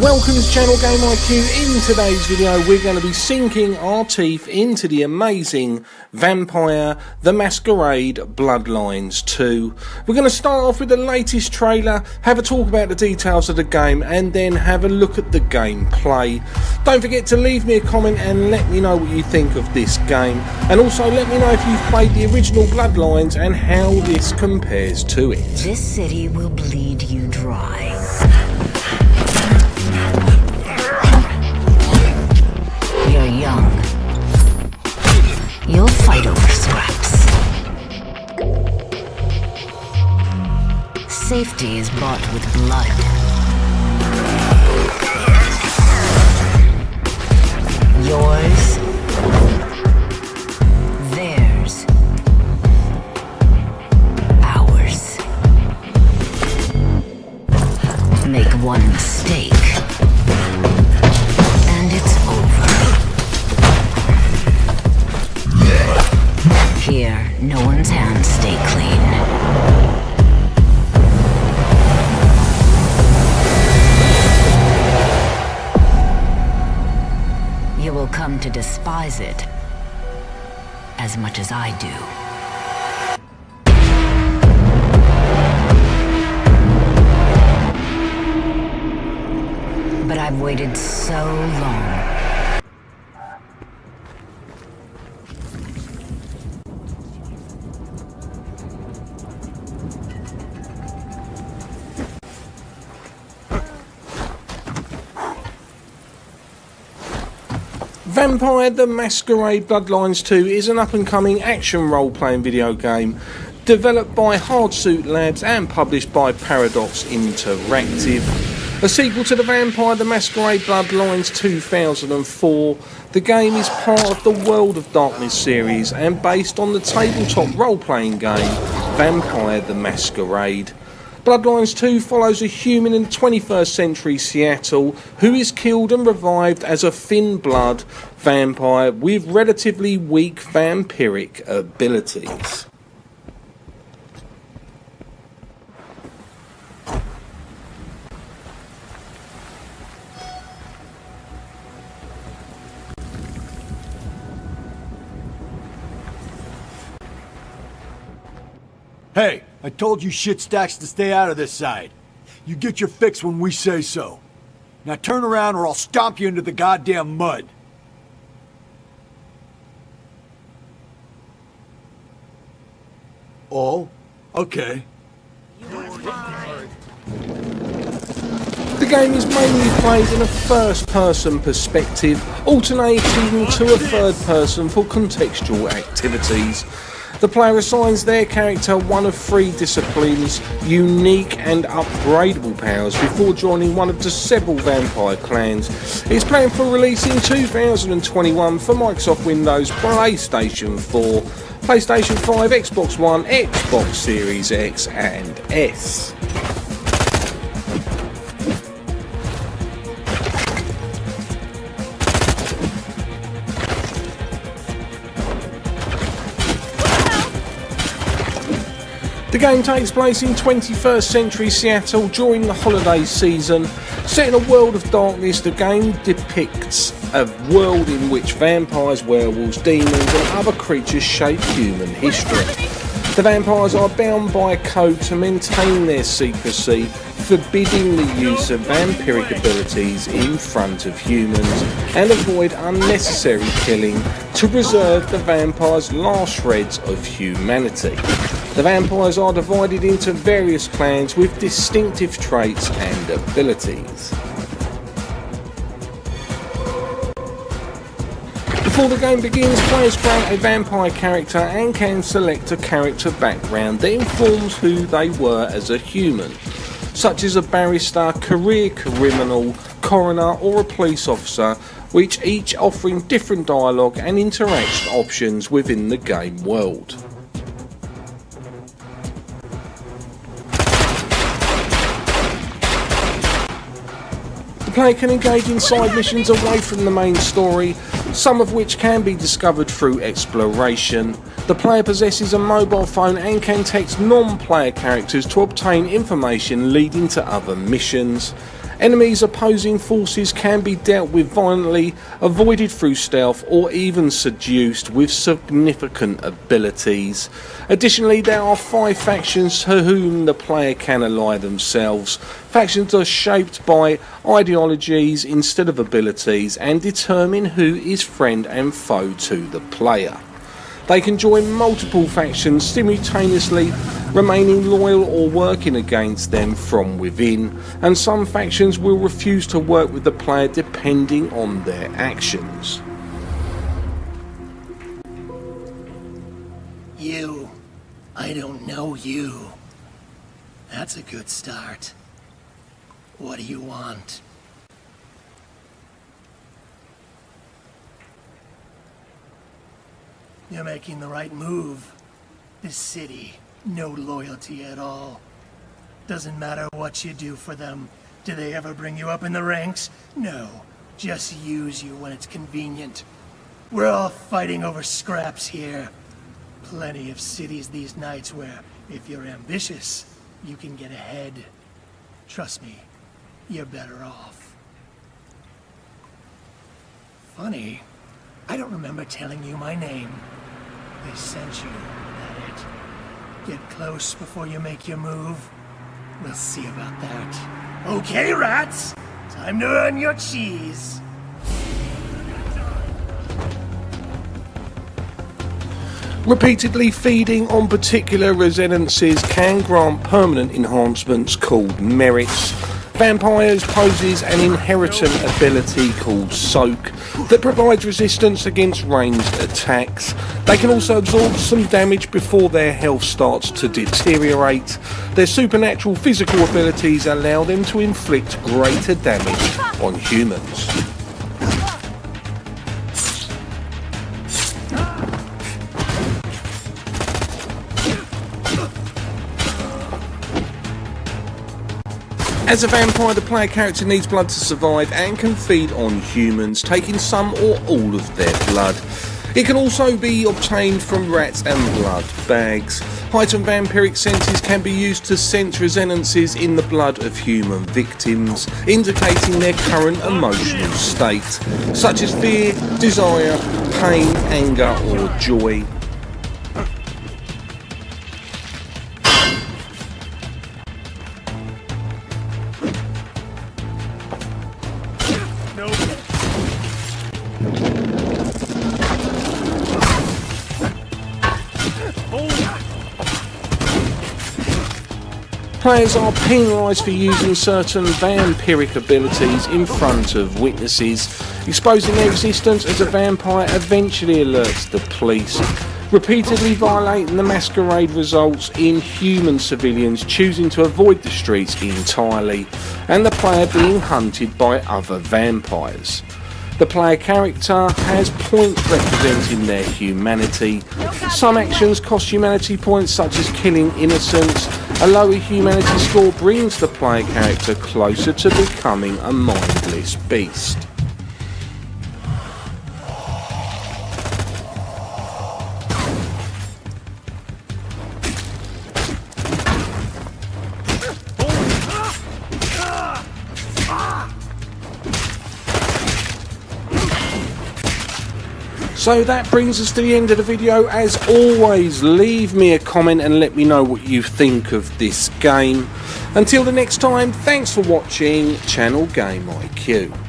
Welcome to Channel Game IQ. In today's video we're going to be sinking our teeth into the amazing Vampire the Masquerade Bloodlines 2. We're going to start off with the latest trailer, have a talk about the details of the game and then have a look at the gameplay. Don't forget to leave me a comment and let me know what you think of this game, and also let me know if you've played the original Bloodlines and how this compares to it. This city will bleed you dry. You're young. You'll fight over scraps. Safety is bought with blood. Yours. Theirs. Ours. Make one mistake, and it's over. Here, no one's hands stay clean. You will come to despise it as much as I do. But I've waited so long. Vampire the Masquerade Bloodlines 2 is an up-and-coming action role-playing video game developed by Hardsuit Labs and published by Paradox Interactive. A sequel to the Vampire the Masquerade Bloodlines 2004, the game is part of the World of Darkness series and based on the tabletop role-playing game Vampire the Masquerade. Bloodlines 2 follows a human in 21st century Seattle who is killed and revived as a thin blood vampire with relatively weak vampiric abilities. Hey, I told you shit stacks to stay out of this side. You get your fix when we say so. Now turn around or I'll stomp you into the goddamn mud. Oh? Okay. The game is mainly played in a first-person perspective, alternating to a third person for contextual activities. The player assigns their character one of three disciplines, unique and upgradable powers, before joining one of the several vampire clans. It's planned for release in 2021 for Microsoft Windows, PlayStation 4, PlayStation 5, Xbox One, Xbox Series X and S. The game takes place in 21st century Seattle during the holiday season. Set in a world of darkness, the game depicts a world in which vampires, werewolves, demons and other creatures shape human history. The vampires are bound by a code to maintain their secrecy, forbidding the use of vampiric abilities in front of humans and avoid unnecessary killing to preserve the vampires' last shreds of humanity. The vampires are divided into various clans with distinctive traits and abilities. Before the game begins, players create a vampire character and can select a character background that informs who they were as a human, such as a barrister, career criminal, coroner or a police officer, which each offering different dialogue and interaction options within the game world. The player can engage in side missions away from the main story, some of which can be discovered through exploration. The player possesses a mobile phone and can text non-player characters to obtain information leading to other missions. Enemies opposing forces can be dealt with violently, avoided through stealth, or even seduced with significant abilities. Additionally, there are 5 factions to whom the player can ally themselves. Factions are shaped by ideologies instead of abilities and determine who is friend and foe to the player. They can join multiple factions simultaneously, remaining loyal or working against them from within, and some factions will refuse to work with the player depending on their actions. You. I don't know you. That's a good start. What do you want? You're making the right move. This city, no loyalty at all. Doesn't matter what you do for them. Do they ever bring you up in the ranks? No. Just use you when it's convenient. We're all fighting over scraps here. Plenty of cities these nights where, if you're ambitious, you can get ahead. Trust me, you're better off. Funny, I don't remember telling you my name. They sent you, that it? Get close before you make your move. We'll see about that. Okay, rats! Time to earn your cheese! Repeatedly feeding on particular resonances can grant permanent enhancements called merits. Vampires poses an inherent ability called Soak that provides resistance against ranged attacks. They can also absorb some damage before their health starts to deteriorate. Their supernatural physical abilities allow them to inflict greater damage on humans. As a vampire, the player character needs blood to survive and can feed on humans, taking some or all of their blood. It can also be obtained from rats and blood bags. Heightened vampiric senses can be used to sense resonances in the blood of human victims, indicating their current emotional state, such as fear, desire, pain, anger or joy. Players are penalised for using certain vampiric abilities in front of witnesses. Exposing their existence as a vampire eventually alerts the police. Repeatedly violating the masquerade results in human civilians choosing to avoid the streets entirely, and the player being hunted by other vampires. The player character has points representing their humanity. Some actions cost humanity points, such as killing innocents. A lower humanity score brings the player character closer to becoming a mindless beast. So that brings us to the end of the video. As always, leave me a comment and let me know what you think of this game. Until the next time, thanks for watching Channel Game IQ.